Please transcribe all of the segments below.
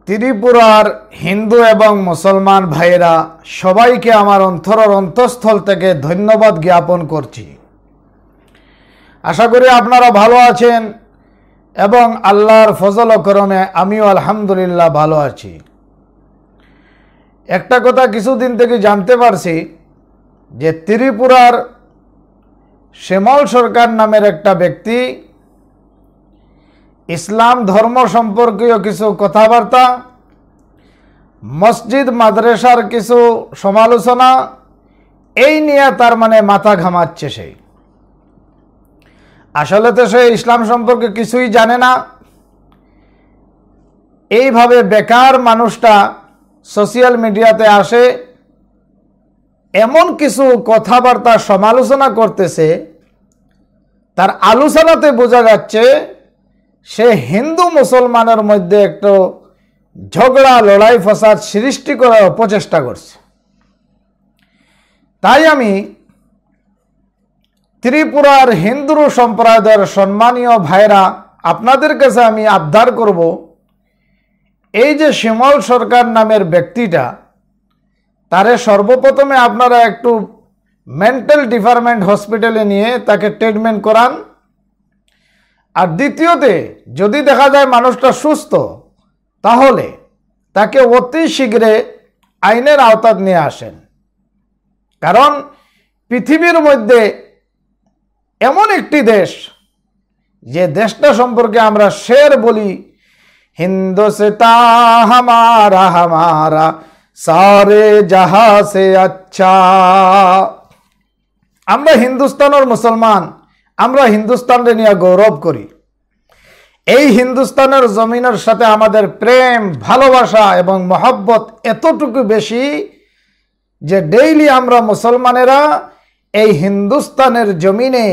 ত্রিপুরার হিন্দু এবং মুসলমান ভাইয়েরা সবাইকে আমার অন্তরের অন্তঃস্থল থেকে ধন্যবাদ জ্ঞাপন করছি। আশা করি আপনারা ভালো আছেন এবং আল্লাহর ফজল ও করমে আমিও আলহামদুলিল্লাহ ভালো আছি। একটা কথা কিছুদিন থেকে জানতে পারছি যে ত্রিপুরার শ্যামল সরকার নামের একটা ব্যক্তি ইসলাম ধর্ম সম্পর্কীয় কিছু কথাবার্তা, মসজিদ মাদ্রাসার কিছু সমালোচনা এই নিয়ে তার মাথা ঘামাচ্ছে। সেই আসলে তো সে ইসলাম সম্পর্কে কিছুই জানে না। এইভাবে বেকার মানুষটা সোশ্যাল মিডিয়াতে আসে, এমন কিছু কথাবার্তা সমালোচনা করতেছে, তার আলোচনাতে বোঝা যাচ্ছে সে হিন্দু মুসলমানের মধ্যে একটু ঝগড়া লড়াই ফসাদ সৃষ্টি করার প্রচেষ্টা করছে। তাই আমি ত্রিপুরার হিন্দু সম্প্রদায়ের সম্মানীয় ভাইরা আপনাদের কাছে আমি আবদার করব, এই যে শ্যামল সরকার নামের ব্যক্তিটা, তারে সর্বপ্রথমে আপনারা একটু মেন্টাল ডিপার্টমেন্ট হসপিটালে নিয়ে তাকে ট্রিটমেন্ট করান। আর দ্বিতীয়তে, যদি দেখা যায় মানুষটা সুস্থ, তাহলে তাকে অতি শীঘ্রে আইনের আওতায় নিয়ে আসেন। কারণ পৃথিবীর মধ্যে এমন একটি দেশ, যে দেশটা সম্পর্কে আমরা শের বলি, হিন্দুস্তা হামারা হামারা সারে জাহা সে আচ্ছা। আমরা হিন্দুস্তানের মুসলমান, আমরা হিন্দুস্তানকে নিয়ে গৌরব করি। এই হিন্দুস্তানের জমিনের সাথে আমাদের প্রেম, ভালোবাসা এবং মহব্বত এতটুকু বেশি যে ডেইলি আমরা মুসলমানেরা এই হিন্দুস্তানের জমিনে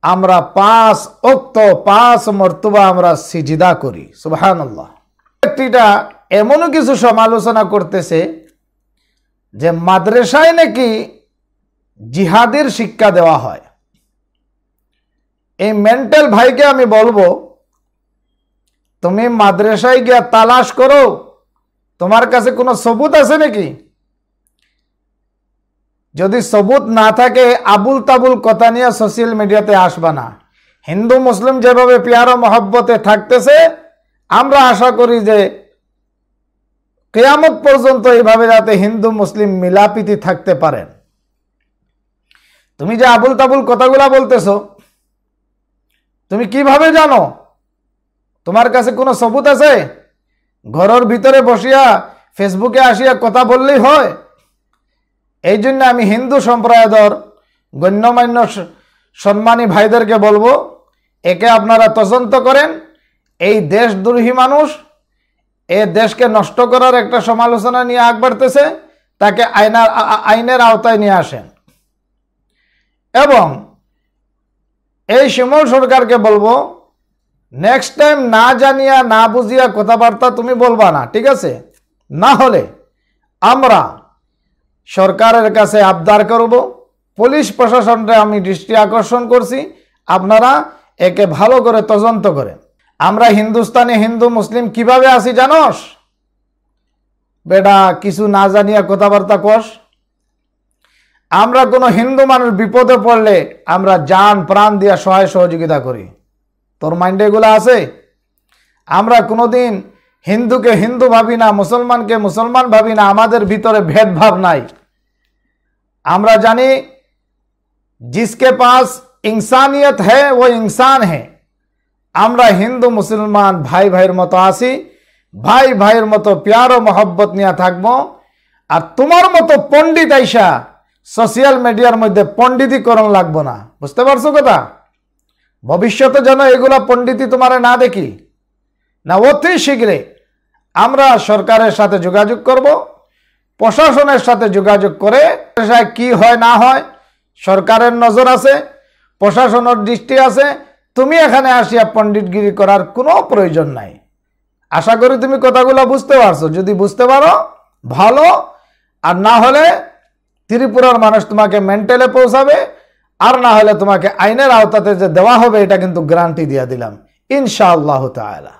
আমরা 5 ওয়াক্ত 5 মর্তবা আমরা সিজদা করি। সুবহানাল্লাহ। ব্যক্তিটা এমনও কিছু সমালোচনা করতেছে যে মাদ্রাসায় নাকি জিহাদের শিক্ষা দেওয়া হয়। এই মেন্টাল ভাইকে আমি বলবো, তুমি মাদ্রাসায় গিয়া তালাশ করো, তোমার কাছে কোনো সবুত আছে নাকি? যদি সবুত না থাকে, আবুল তাবুল কথা নিয়ে সোশ্যাল মিডিয়াতে আসবা না। হিন্দু মুসলিম যেভাবে প্যার মহব্বতে থাকতেছে, আমরা আশা করি যে কিয়ামত পর্যন্ত এইভাবে যাতে হিন্দু মুসলিম মিলাপিতি থাকতে পারেন। তুমি যে আবুল তাবুল কথাগুলা বলতেছো, তুমি কিভাবে জানো? তোমার কাছে কোনো সবুত আছে? ঘরের ভিতরে বসিয়া ফেসবুকে আসিয়া কথা বললেই হয়? এই জন্য আমি হিন্দু সম্প্রদায়ের গণ্যমান্য সম্মানী ভাইদেরকে বলবো, একে আপনারা তদন্ত করেন। এই দেশদ্রোহী মানুষ, এই দেশকে নষ্ট করার একটা সমালোচনা নিয়ে আগ বাড়তেছে, তাকে আইনের আওতায় নিয়ে আসেন। এবং এই শ্যামল সরকারকে বলবো, নেক্সট টাইম না জানিয়া না বুঝিয়া কথাবার্তা তুমি বলবা না, ঠিক আছে? না হলে আমরা সরকারের কাছে আবদার করব। পুলিশ প্রশাসনকে আমি দৃষ্টি আকর্ষণ করছি, আপনারা একে ভালো করে তদন্ত করেন। আমরা হিন্দুস্তানে হিন্দু মুসলিম কিভাবে আছি জানোস? বেটা কিছু না জানিয়া কথাবার্তা কস। আমরা কোনো হিন্দু মানুষ বিপদে পড়লে আমরা জান প্রাণ দিয়া সহায় সহযোগিতা করি। তোর মাইন্ডে এগুলো আছে? আমরা কোনোদিন হিন্দুকে হিন্দু ভাবি না, মুসলমানকে মুসলমান ভাবি না, আমাদের ভিতরে ভেদভাব নাই। আমরা জানি जिसके पास इंसानियत है वो इंसान है। আমরা হিন্দু মুসলমান ভাই ভাইয়ের মতো আছি, ভাই ভাইয়ের মতো প্যার ও মহব্বত নিয়ে থাকবো। আর তোমার মতো পণ্ডিত আইসা সোশ্যাল মিডিয়ার মধ্যে পণ্ডিতিকরণ লাগবো না। বুঝতে পারছো কথা? ভবিষ্যতে যেন এগুলা পণ্ডিতি তোমারে না দেখি না। অতি শীঘ্রে আমরা সরকারের সাথে যোগাযোগ করব, প্রশাসনের সাথে যোগাযোগ করে কি হয় না হয় সরকারের নজর আছে, প্রশাসনের দৃষ্টি আছে। তুমি এখানে আসিয়া পণ্ডিতগিরি করার কোনো প্রয়োজন নাই। আশা করি তুমি কথাগুলো বুঝতে পারছো। যদি বুঝতে পারো ভালো, আর না হলে ত্রিপুরার মানুষ তোমাকে মেন্টালে পৌঁছাবে, আর না হলে তোমাকে আইনের আওতাতে যে দেওয়া হবে এটা কিন্তু গ্যারান্টি দিয়ে দিলাম ইনশাআল্লাহ তাআলা।